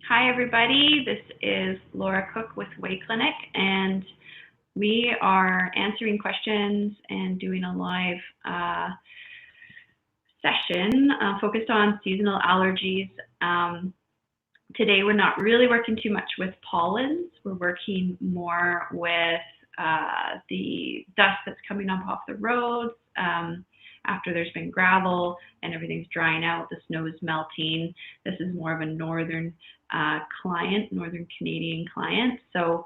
Hi, everybody. This is Laura Cook with Way Clinic, and we are answering questions and doing a live session focused on seasonal allergies. Today, we're not really working too much with pollens. We're working more with the dust that's coming up off the roads after there's been gravel and everything's drying out, the snow is melting. This is more of a northern northern Canadian client. So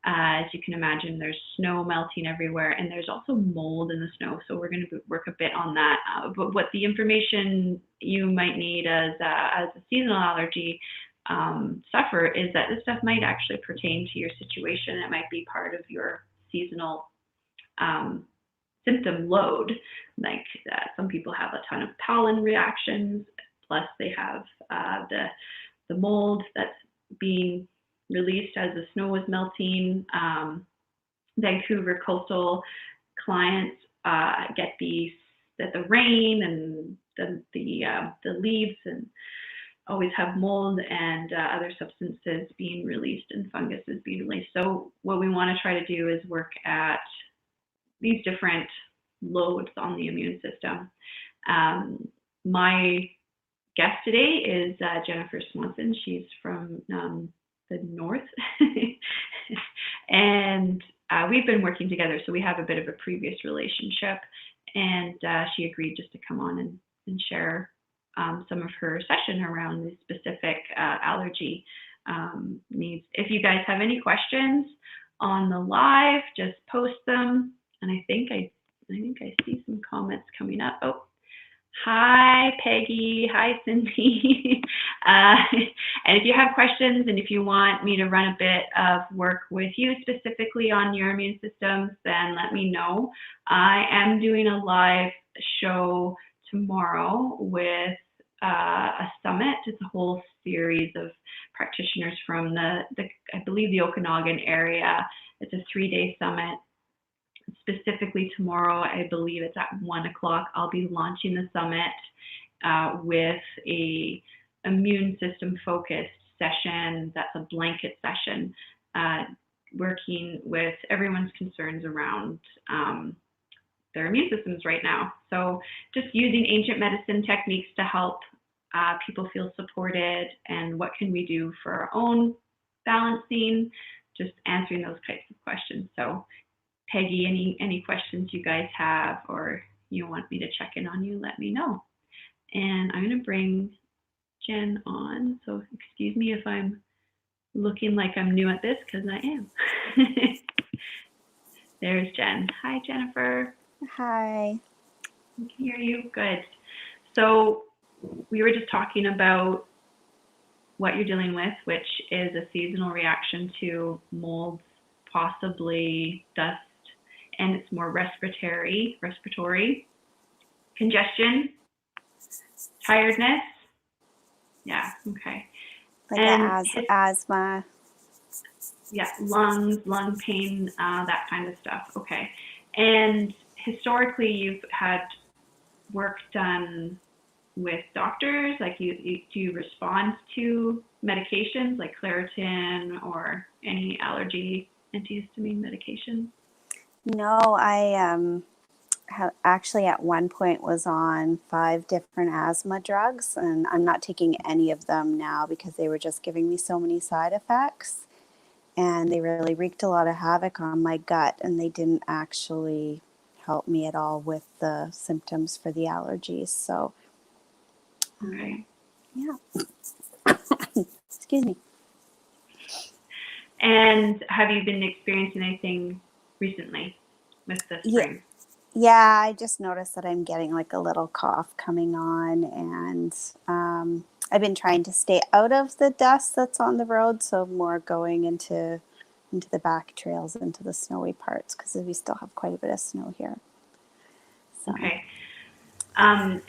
as you can imagine, there's snow melting everywhere, and there's also mold in the snow. So we're going to work a bit on that. But what the information you might need as a seasonal allergy sufferer is that this stuff might actually pertain to your situation. It might be part of your seasonal symptom load. Like some people have a ton of pollen reactions, plus they have the mold that's being released as the snow is melting. Vancouver coastal clients get the rain and the leaves and always have mold and other substances being released and fungus is being released. So what we want to try to do is work at these different loads on the immune system. My guest today is Jennifer Swanson. She's from the north, and we've been working together, so we have a bit of a previous relationship, and she agreed just to come on and share some of her session around the specific allergy needs. If you guys have any questions on the live, just post them. And I think I see some comments coming up. Oh, hi Peggy, hi Cindy. And if you have questions and if you want me to run a bit of work with you specifically on your immune systems, then let me know. I am doing a live show tomorrow with a summit. It's a whole series of practitioners from I believe the Okanagan area. It's a 3-day summit. Specifically tomorrow, I believe it's at 1 o'clock. I'll be launching the summit with a immune system focused session. That's a blanket session, working with everyone's concerns around their immune systems right now. So just using ancient medicine techniques to help people feel supported, and what can we do for our own balancing, just answering those types of questions. So Peggy, any questions you guys have or you want me to check in on you, let me know. And I'm going to bring Jen on. So excuse me if I'm looking like I'm new at this, because I am. There's Jen. Hi, Jennifer. Hi. I can hear you. Good. So we were just talking about what you're dealing with, which is a seasonal reaction to molds, possibly dust, and it's more respiratory, congestion, tiredness. Yeah, okay. Like asthma. Yeah, lung pain, that kind of stuff. Okay. And historically, you've had work done with doctors, like do you respond to medications like Claritin or any allergy antihistamine medication? No, I actually at one point was on 5 different asthma drugs, and I'm not taking any of them now because they were just giving me so many side effects, and they really wreaked a lot of havoc on my gut, and they didn't actually help me at all with the symptoms for the allergies. So okay. Yeah. Excuse me. And have you been experiencing anything recently with the spring? Yeah, I just noticed that I'm getting like a little cough coming on, and I've been trying to stay out of the dust that's on the road, so more going into the back trails, into the snowy parts, because we still have quite a bit of snow here. So. Okay. And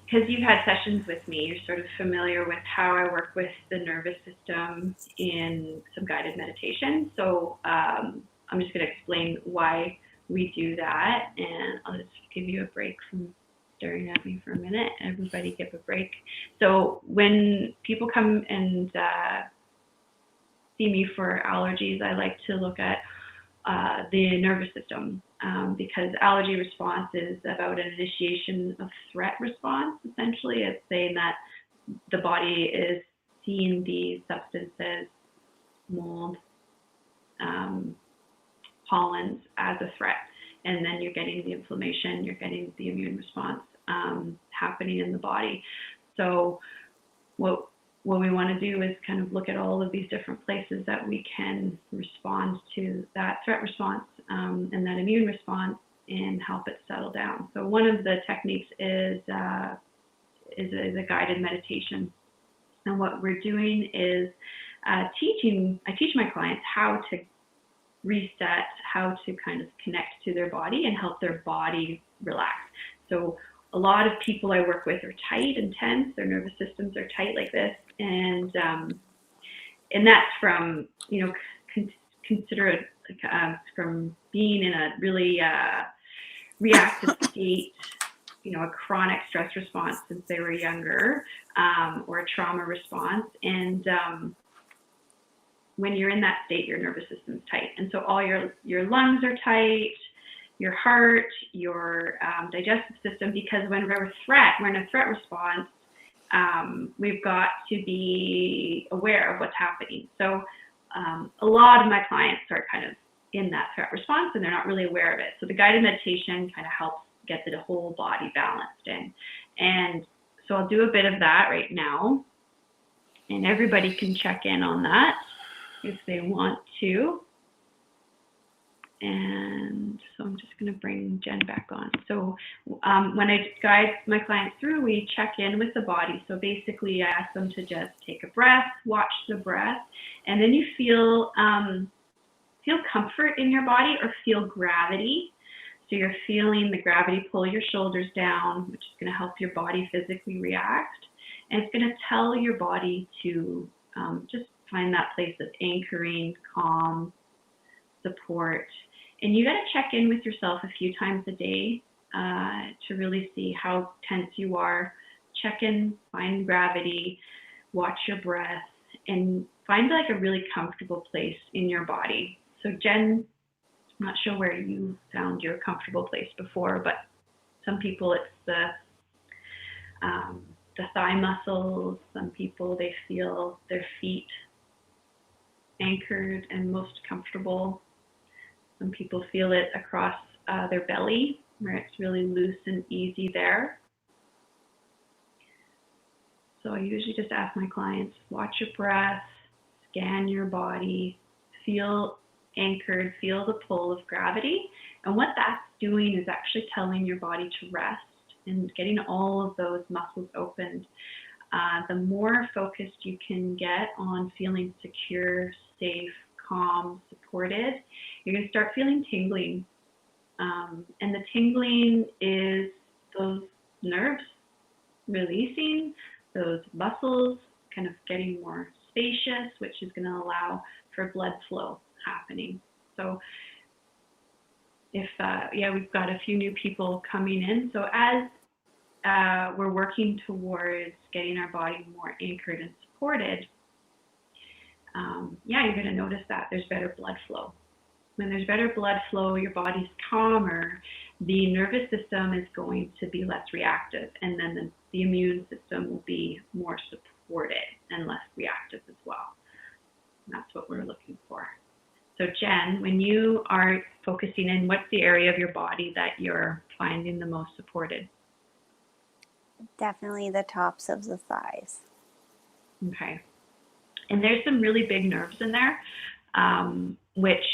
because you've had sessions with me, you're sort of familiar with how I work with the nervous system in some guided meditation. So I'm just going to explain why we do that, and I'll just give you a break from staring at me for a minute. Everybody give a break. So when people come and see me for allergies, I like to look at the nervous system, because allergy response is about an initiation of threat response. Essentially, it's saying that the body is seeing these substances, mold, pollens, as a threat. And then you're getting the inflammation, you're getting the immune response happening in the body. So what we want to do is kind of look at all of these different places that we can respond to that threat response and that immune response and help it settle down. So one of the techniques is a guided meditation. And what we're doing is I teach my clients how to reset, how to kind of connect to their body and help their body relax. So a lot of people I work with are tight and tense. Their nervous systems are tight like this, and that's from, you know, consider it from being in a really reactive state, you know, a chronic stress response since they were younger, or a trauma response. And when you're in that state, your nervous system's tight. And so all your lungs are tight, your heart, your digestive system, because when we're in a threat response, we've got to be aware of what's happening. So a lot of my clients are kind of in that threat response and they're not really aware of it. So the guided meditation kind of helps get the whole body balanced in. And so I'll do a bit of that right now, and everybody can check in on that if they want to. And so I'm just going to bring Jen back on. So when I guide my clients through, we check in with the body. So basically I ask them to just take a breath, watch the breath, and then you feel comfort in your body or feel gravity. So you're feeling the gravity pull your shoulders down, which is going to help your body physically react. And it's going to tell your body to just find that place of anchoring, calm, support. And you got to check in with yourself a few times a day to really see how tense you are. Check in, find gravity, watch your breath, and find like a really comfortable place in your body. So Jen, I'm not sure where you found your comfortable place before, but some people it's the thigh muscles. Some people, they feel their feet anchored and most comfortable. Some people feel it across their belly, where it's really loose and easy there. So I usually just ask my clients, watch your breath, scan your body, feel anchored, feel the pull of gravity. And what that's doing is actually telling your body to rest and getting all of those muscles opened. The more focused you can get on feeling secure, safe, calm, supported, you're going to start feeling tingling. And the tingling is those nerves releasing, those muscles kind of getting more spacious, which is going to allow for blood flow happening. So if, we've got a few new people coming in. So as we're working towards getting our body more anchored and supported, you're going to notice that there's better blood flow. When there's better blood flow, your body's calmer, the nervous system is going to be less reactive, and then the immune system will be more supported and less reactive as well. And that's what we're looking for. So Jen, when you are focusing in, what's the area of your body that you're finding the most supported? Definitely the tops of the thighs. Okay. And there's some really big nerves in there, which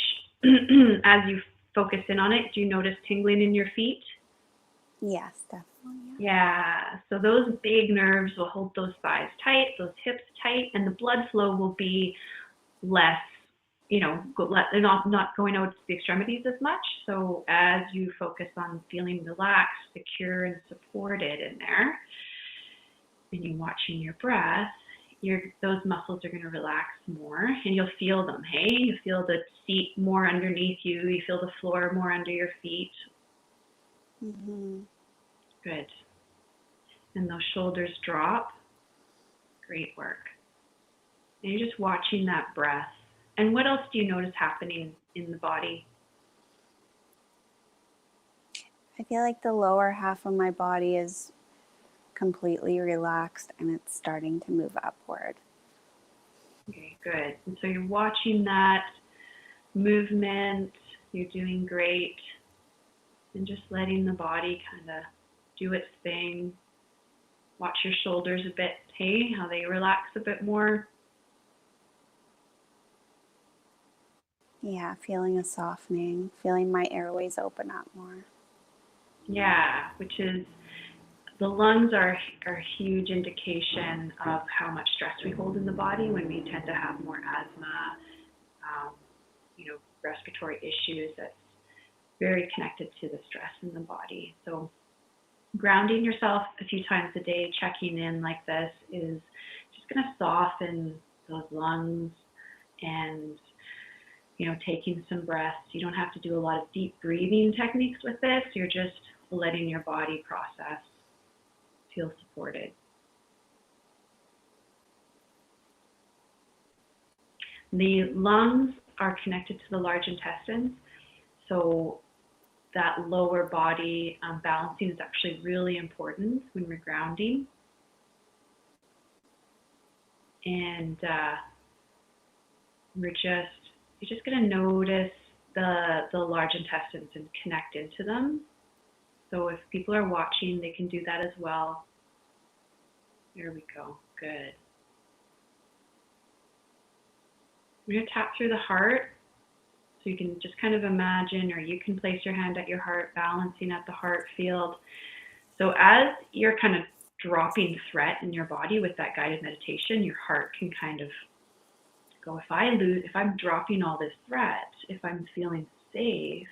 as you focus in on it, do you notice tingling in your feet? Yes, definitely. Yeah. So those big nerves will hold those thighs tight, those hips tight, and the blood flow will be less, not going out to the extremities as much. So as you focus on feeling relaxed, secure, and supported in there, and you're watching your breath, those muscles are going to relax more, and you'll feel them. Hey, you feel the seat more underneath you. You feel the floor more under your feet. Mm-hmm. Good. And those shoulders drop. Great work. And you're just watching that breath And what else do you notice happening in the body? I feel like the lower half of my body is completely relaxed and it's starting to move upward. Okay, good. And so you're watching that movement, you're doing great, and just letting the body kind of do its thing. Watch your shoulders a bit, hey, how they relax a bit more. Yeah, feeling a softening, feeling my airways open up more. Yeah, which is, the lungs are a huge indication of how much stress we hold in the body when we tend to have more asthma, um, respiratory issues. That's very connected to the stress in the body. So grounding yourself a few times a day, checking in like this is just going to soften those lungs and, taking some breaths. You don't have to do a lot of deep breathing techniques with this. You're just letting your body process, feel supported. The lungs are connected to the large intestines, so that lower body balancing is actually really important when we're grounding. And you're just going to notice the large intestines and connect into them. So if people are watching, they can do that as well. There we go. Good. We're going to tap through the heart. So you can just kind of imagine, or you can place your hand at your heart, balancing at the heart field. So as you're kind of dropping threat in your body with that guided meditation, your heart can kind of go, if I'm dropping all this threat, if I'm feeling safe,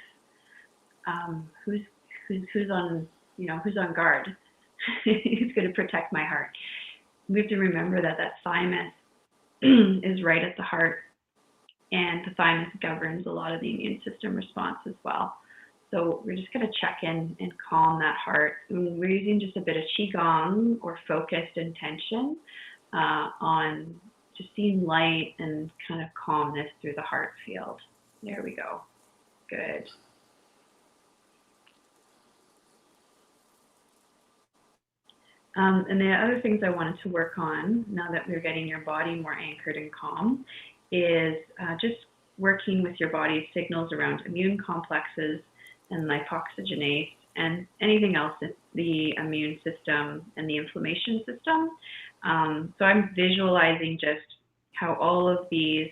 who's on, who's on guard? Who's going to protect my heart? We have to remember that thymus is right at the heart, and the thymus governs a lot of the immune system response as well. So we're just going to check in and calm that heart. And we're using just a bit of qigong or focused intention on just seeing light and kind of calmness through the heart field. There we go. Good. And the other things I wanted to work on, now that we're getting your body more anchored and calm, is just working with your body's signals around immune complexes and lipoxygenase and anything else in the immune system and the inflammation system. So I'm visualizing just how all of these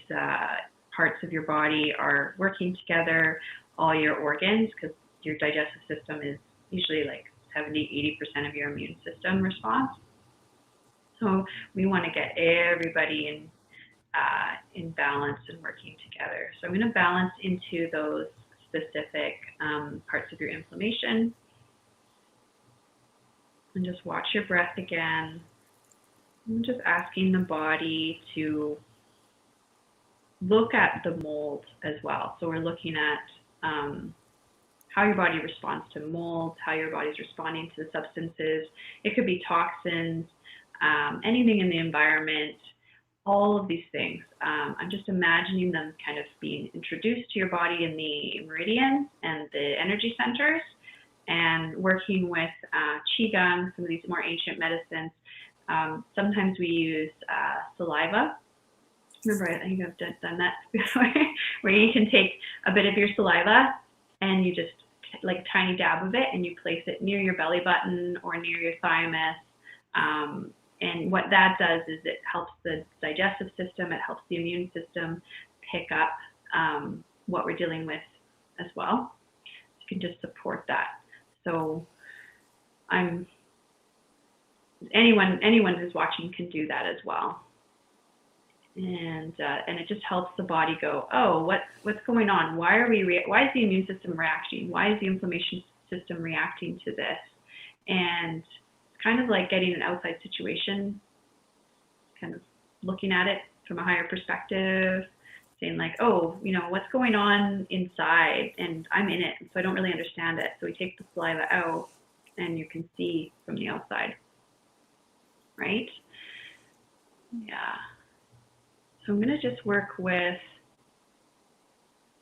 parts of your body are working together, all your organs, because your digestive system is usually like 70–80% of your immune system response. So we want to get everybody in balance and working together. So I'm going to balance into those specific parts of your inflammation. And just watch your breath again. I'm just asking the body to look at the mold as well. So we're looking at how your body responds to mold, how your body's responding to the substances. It could be toxins, anything in the environment, all of these things. I'm just imagining them kind of being introduced to your body in the meridians and the energy centers, and working with qigong, some of these more ancient medicines. Sometimes we use saliva. Remember, I think I've done that before, where you can take a bit of your saliva and you just like a tiny dab of it, and you place it near your belly button or near your thymus. And what that does is it helps the digestive system, it helps the immune system pick up what we're dealing with as well. You can just support that. So anyone who's watching can do that as well. And it just helps the body go, oh, what's going on? Why is the immune system reacting? Why is the inflammation system reacting to this? And it's kind of like getting an outside situation, kind of looking at it from a higher perspective, saying like, oh, what's going on inside, and I'm in it, so I don't really understand it. So we take the saliva out, and you can see from the outside, right? Yeah. So I'm going to just work with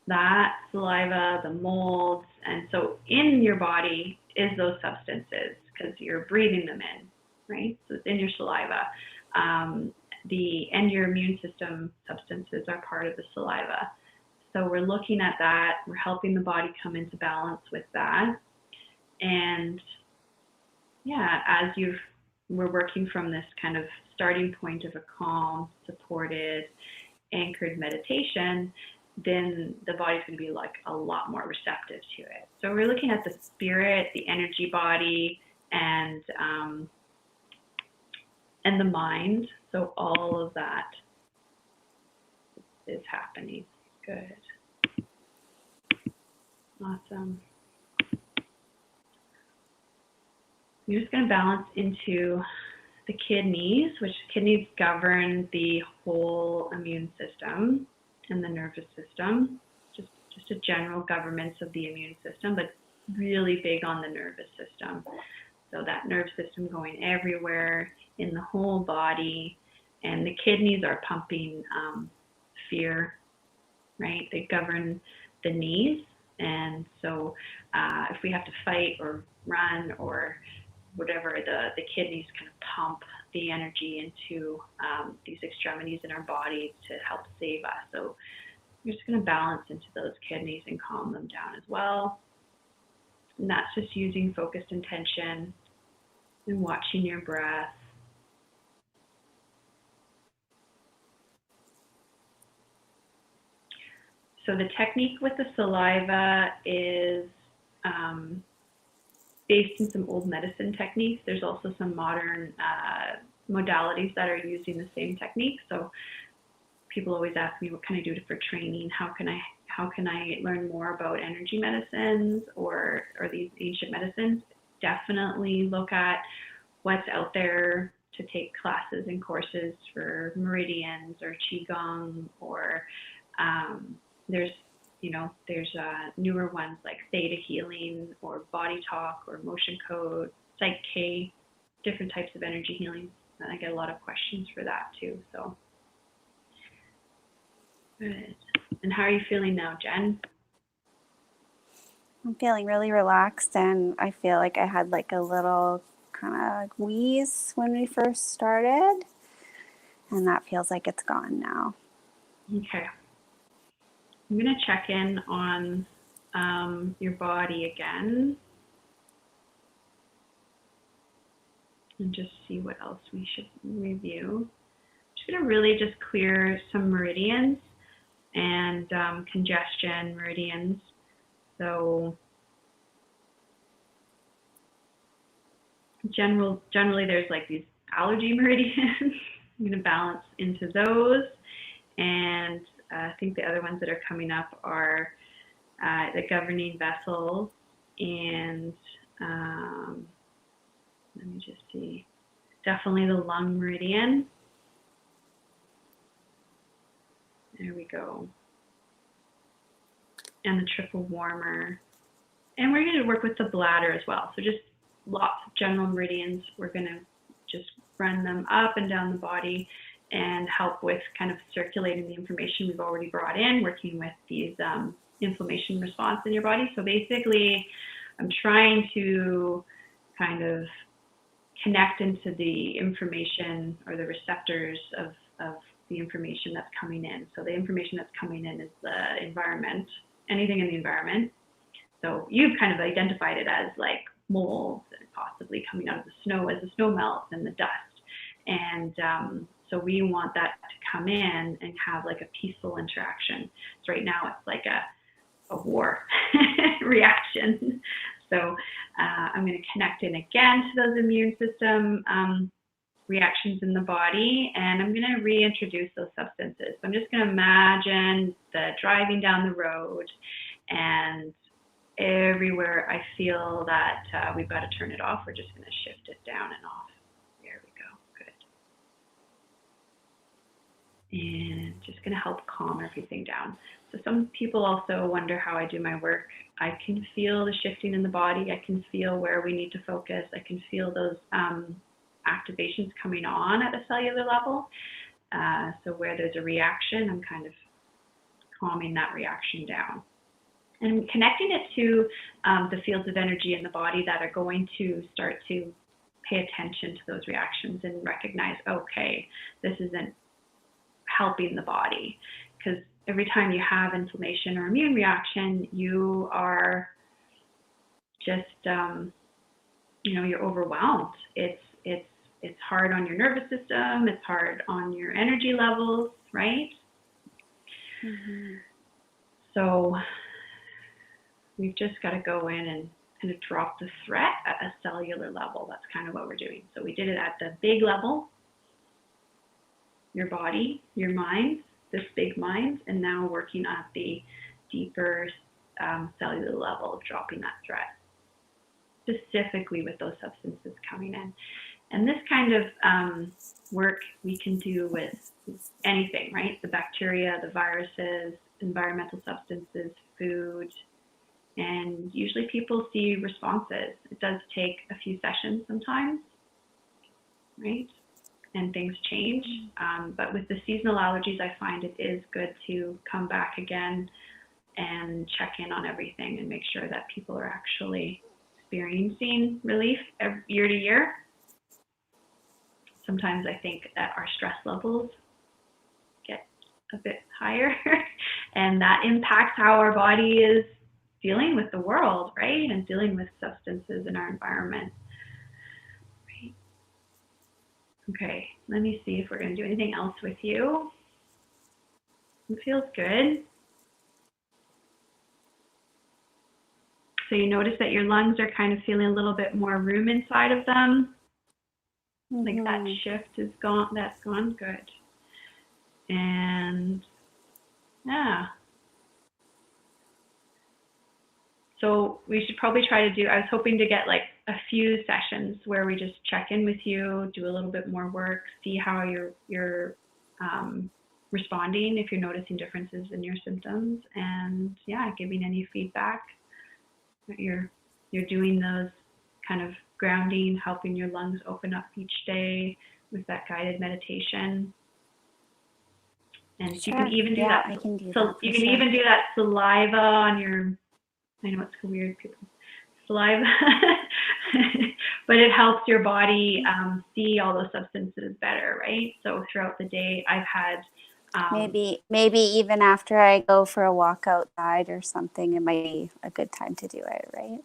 that saliva, the molds, and so in your body is those substances because you're breathing them in, right? So it's in your saliva. And your immune system substances are part of the saliva. So we're looking at that. We're helping the body come into balance with that. And yeah, we're working from this kind of starting point of a calm, supported, anchored meditation, then the body's going to be like a lot more receptive to it. So we're looking at the spirit, the energy body, and the mind. So all of that is happening. Good. Awesome. You're just going to balance into the kidneys, which kidneys govern the whole immune system and the nervous system. Just a general governance of the immune system, but really big on the nervous system. So that nerve system going everywhere in the whole body, and the kidneys are pumping fear, right? They govern the knees, and so if we have to fight or run or whatever, the kidneys kind of pump the energy into these extremities in our body to help save us. So you're just going to balance into those kidneys and calm them down as well. And that's just using focused intention and watching your breath. So the technique with the saliva is based in some old medicine techniques. There's also some modern modalities that are using the same technique. So people always ask me, what can I do for training? How can I learn more about energy medicines or these ancient medicines? Definitely look at what's out there to take classes and courses for meridians or qigong, or there's newer ones like theta healing or body talk or motion code, psych K, different types of energy healing. And I get a lot of questions for that too. So good. And how are you feeling now, Jen? I'm feeling really relaxed, and I feel like I had like a little kind of like wheeze when we first started, and that feels like it's gone now. Okay. I'm going to check in on your body again and just see what else we should review. I'm just going to really just clear some meridians and congestion meridians. So generally there's like these allergy meridians. I'm going to balance into those, and I think the other ones that are coming up are the governing vessels, and let me just see, definitely the lung meridian. There we go. And the triple warmer. And we're going to work with the bladder as well. So just lots of general meridians. We're going to just run them up and down the body and help with kind of circulating the information we've already brought in, working with these inflammation response in your body. So basically, I'm trying to kind of connect into the information or the receptors of the information that's coming in. So the information that's coming in is the environment, anything in the environment. So you've kind of identified it as like molds and possibly coming out of the snow as the snow melts and the dust. And so we want that to come in and have like a peaceful interaction. So right now it's like a war reaction. So I'm going to connect in again to those immune system reactions in the body, and I'm going to reintroduce those substances. So I'm just going to imagine the driving down the road, and everywhere I feel that we've got to turn it off, we're just going to shift it down and off. There we go. Good. And just going to help calm everything down. So some people also wonder how I do my work. I can feel the shifting in the body. I can feel where we need to focus. I can feel those activations coming on at a cellular level. So where there's a reaction, I'm kind of calming that reaction down. And connecting it to the fields of energy in the body that are going to start to pay attention to those reactions and recognize, okay, this isn't helping the body. Because every time you have inflammation or immune reaction, you are just, you're overwhelmed. It's hard on your nervous system. It's hard on your energy levels, right? Mm-hmm. So we've just got to go in and kind of drop the threat at a cellular level. That's kind of what we're doing. So we did it at the big level, your body, your mind, this big mind, and now working at the deeper cellular level of dropping that threat, specifically with those substances coming in. And this kind of work we can do with anything, right? The bacteria, the viruses, environmental substances, food, and usually people see responses. It does take a few sessions sometimes, right? And things change. But with the seasonal allergies, I find it is good to come back again and check in on everything and make sure that people are actually experiencing relief year to year. Sometimes I think that our stress levels get a bit higher and that impacts how our body is dealing with the world, right? And dealing with substances in our environment. Right. Okay, let me see if we're going to do anything else with you. It feels good. So you notice that your lungs are kind of feeling a little bit more room inside of them. Mm-hmm. Like that shift is gone, that's gone, good. And yeah. So we should probably try to do, I was hoping to get like a few sessions where we just check in with you, do a little bit more work, see how you're responding, if you're noticing differences in your symptoms, and yeah, giving any feedback that you're doing those kind of grounding, helping your lungs open up each day with that guided meditation. And sure. You can even do that. I can do that. You can even do that saliva on your, I know it's weird, people, saliva, but it helps your body see all those substances better, right? So throughout the day, I've had maybe even after I go for a walk outside or something, it might be a good time to do it, right?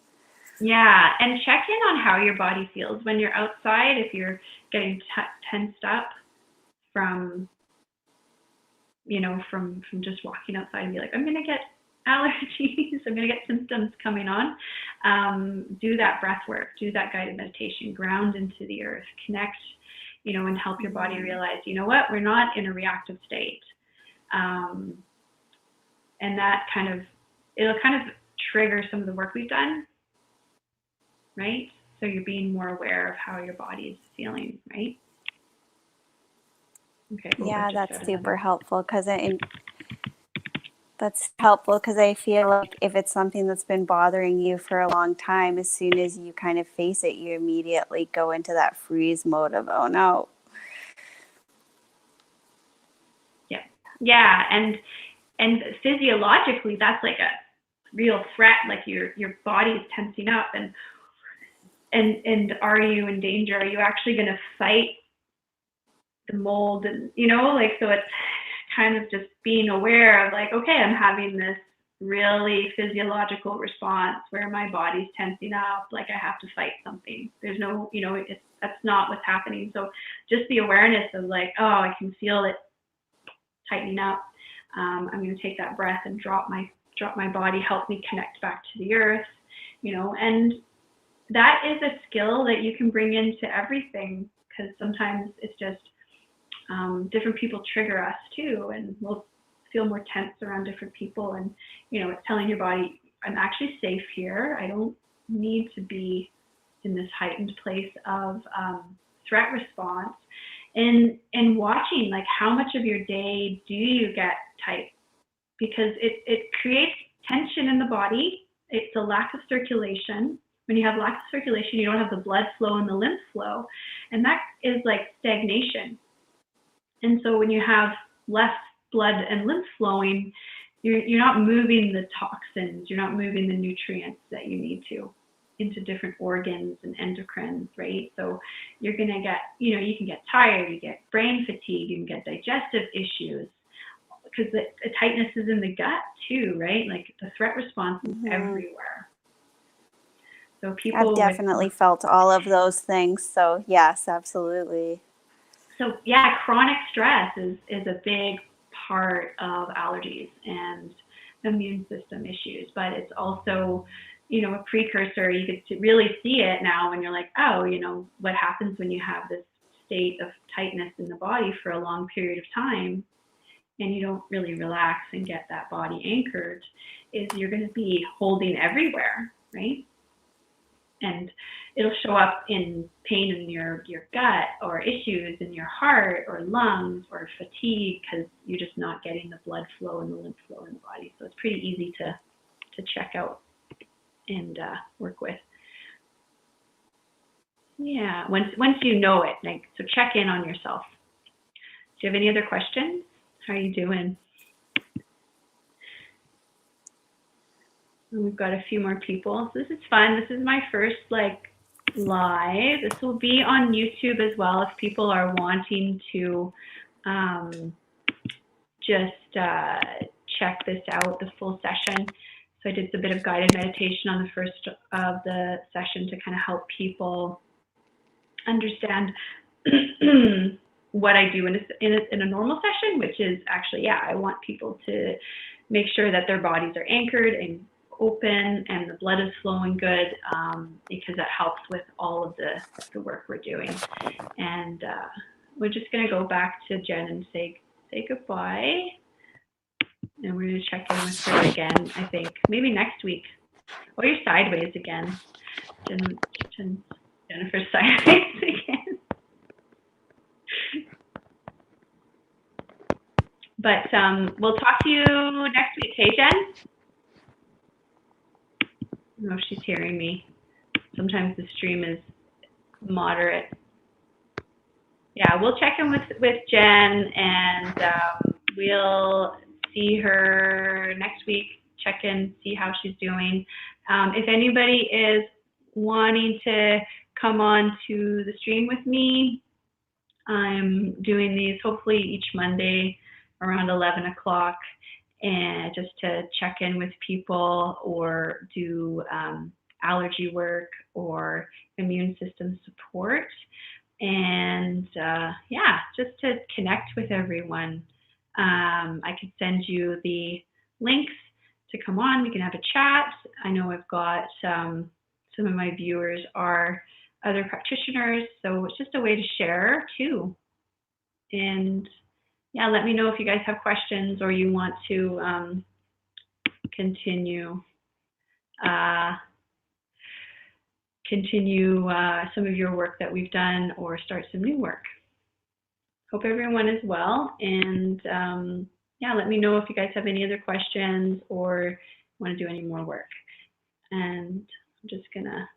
Yeah, and check in on how your body feels when you're outside. If you're getting tensed up from, from just walking outside and be like, I'm going to get allergies, I'm going to get symptoms coming on, do that breath work, do that guided meditation, ground into the earth, connect, and help your body realize, what, we're not in a reactive state. And that it'll kind of trigger some of the work we've done, right? So you're being more aware of how your body is feeling, right? Okay. Cool. Yeah, that's super helpful because I feel like if it's something that's been bothering you for a long time, as soon as you kind of face it, you immediately go into that freeze mode of, oh no. Yeah, and physiologically, that's like a real threat. Like your body is tensing up, and are you in danger? Are you actually going to fight the mold? And so it's kind of just being aware of like, okay, I'm having this really physiological response where my body's tensing up, like I have to fight something. There's no, that's not what's happening. So just the awareness of like, oh, I can feel it tightening up. I'm going to take that breath and drop my body, help me connect back to the earth, and that is a skill that you can bring into everything, because sometimes it's just different people trigger us too, and we'll feel more tense around different people, and it's telling your body, I'm actually safe here. I don't need to be in this heightened place of threat response. And watching like how much of your day do you get tight, because it creates tension in the body. It's a lack of circulation. When you have lack of circulation, you don't have the blood flow and the lymph flow, and that is like stagnation. And so when you have less blood and lymph flowing, you're not moving the toxins, you're not moving the nutrients that you need to into different organs and endocrines, right? So you're going to get, you can get tired, you get brain fatigue, you can get digestive issues because the tightness is in the gut too, right? Like the threat response is everywhere. So people I've definitely felt all of those things. So yes, absolutely. So yeah, chronic stress is a big part of allergies and immune system issues, but it's also, a precursor. You could really see it now when you're like, oh, what happens when you have this state of tightness in the body for a long period of time and you don't really relax and get that body anchored, is you're going to be holding everywhere, right? And it'll show up in pain in your gut or issues in your heart or lungs or fatigue because you're just not getting the blood flow and the lymph flow in the body. So it's pretty easy to check out and work with. Yeah, once you know it, so check in on yourself. Do you have any other questions? How are you doing? And we've got a few more people. So this is fun. This is my first live. This will be on YouTube as well if people are wanting to just check this out, the full session. So I did a bit of guided meditation on the first of the session to kind of help people understand what I do in a normal session, which is actually, I want people to make sure that their bodies are anchored and open and the blood is flowing good, because that helps with all of the work we're doing. And we're just going to go back to Jen and say goodbye. And we're going to check in with her again, I think, maybe next week. Or you're sideways again. Jennifer's sideways again. But we'll talk to you next week. Hey, Jen? I don't know if she's hearing me. Sometimes the stream is moderate. Yeah, we'll check in with Jen, and we'll see her next week, check in, see how she's doing. If anybody is wanting to come on to the stream with me, I'm doing these hopefully each Monday around 11 o'clock, and just to check in with people or do allergy work or immune system support. And just to connect with everyone. I could send you the links to come on. We can have a chat. I know I've got some of my viewers are other practitioners, so it's just a way to share too. And let me know if you guys have questions or you want to continue some of your work that we've done or start some new work. Hope everyone is well, and let me know if you guys have any other questions or want to do any more work. And I'm just gonna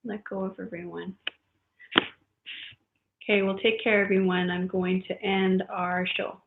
let go of everyone. Okay, well, take care, everyone. I'm going to end our show.